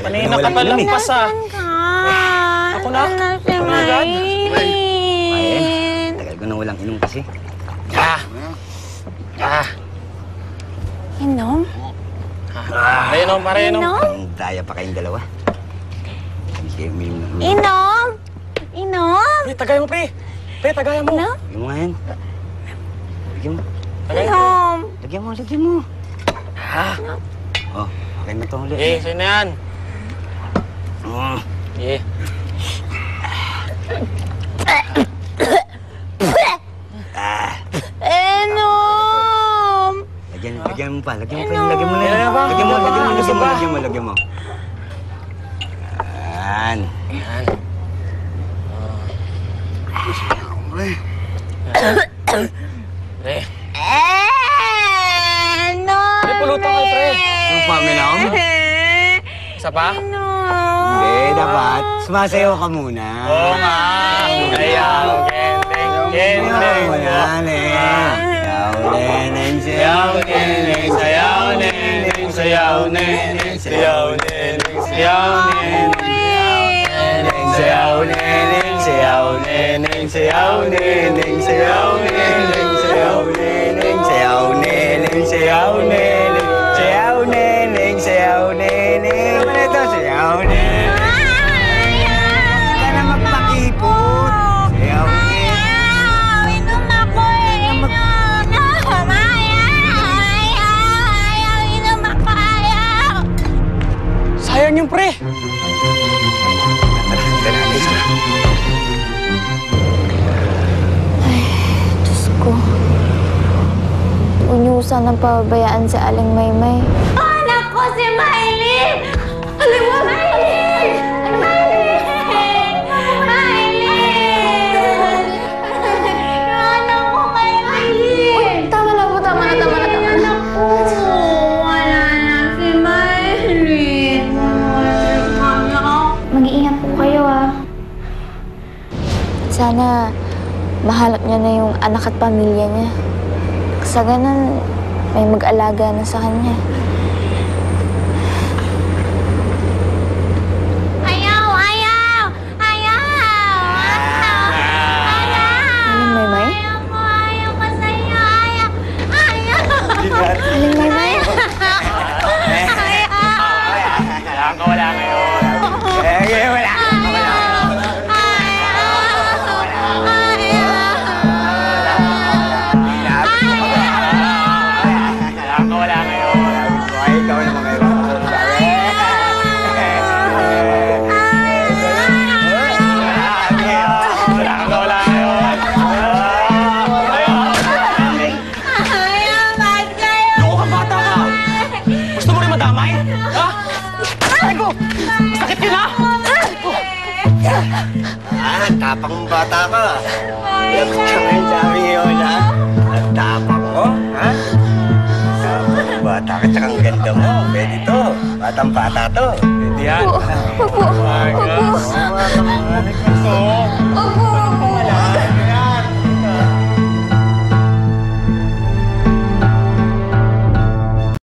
Kanina ka pa lampas ah. Ako na? Ako na agad? Tagal ko na walang inom kasi. Inom? Pare-inom, pare-inom. Ang daya pa kayong dalawa. Inom? Inom? Pre, tagayan mo, pre. Pre, tagayan mo. Lagyan mo nga yan. Lagyan mo. Inom? Lagyan mo, lagyan mo. Oh, akin na ito ulit. Eh, sa'yo na yan. Eh. Inom? Lagyan mo pa, lagyan mo pa. Lagyan mo na yan. Lagyan mo, lagyan mo, lagyan mo, lagyan mo, lagyan mo. Yan. Yan. Pre. Inom? Pre, pulutan kayo, pre. Yung paminom? Isa pa? Hindi, dapat. Sumasayaw ka muna. Oo nga. Ayaw, kendeng, kendeng. Yan eh. Sayaw, neneng, sayaw. Sayaw, neneng, sayaw, neneng, sayaw, neneng, sayaw, neneng. Sayaw, neneng, sayaw, neneng, sayaw, neneng, sayaw, neneng, sayaw, neneng, Sayaw, neneng, sayaw, neneng. Sayaw, neneng, sayaw, neneng. Ano ito? Sayaw, neneng. Huwag ka na magpakipot. Sayaw, neneng. Inom ako eh. Inom. Ayaw. Inom ako. Ayaw. Sayang yung pre. Diyos ko. Huwag niyo sanang pababayaan si Aling Maymay. Anak ko si Maylin! Alam mo, Maylin! Maylin! Maylin! Anak ko kay Maylin! Tama na po, tama na. Anak ko! Wala na si Maylin! Mag-iingat po kayo, ah. Sana mahanap niya na yung anak at pamilya niya. Sa ganun, may mag-alaga na sa kanya. Ayaw! Ayaw! Ayaw! Aling Maymay? Ayaw ko sa'yo! Ayaw! Ayaw! Aling Maymay? Wala ngayon. Wala. Wala ngayon. Ay, ikaw naman ngayon. Wala ngayon. Loko ka, bata ka. Gusto mo rin madamay? Ha? Aray ko! Sakit yun, ha? Tapang bata ka. Lapit ka ngayon sa amin yun, ha? Ang tapang mo, ha? Tapang bata ka, tsaka ang ganda mo. Pwede to. Batang bata to. Pwede yan. Opo. Batang bata. Opo. Gusto. Opo.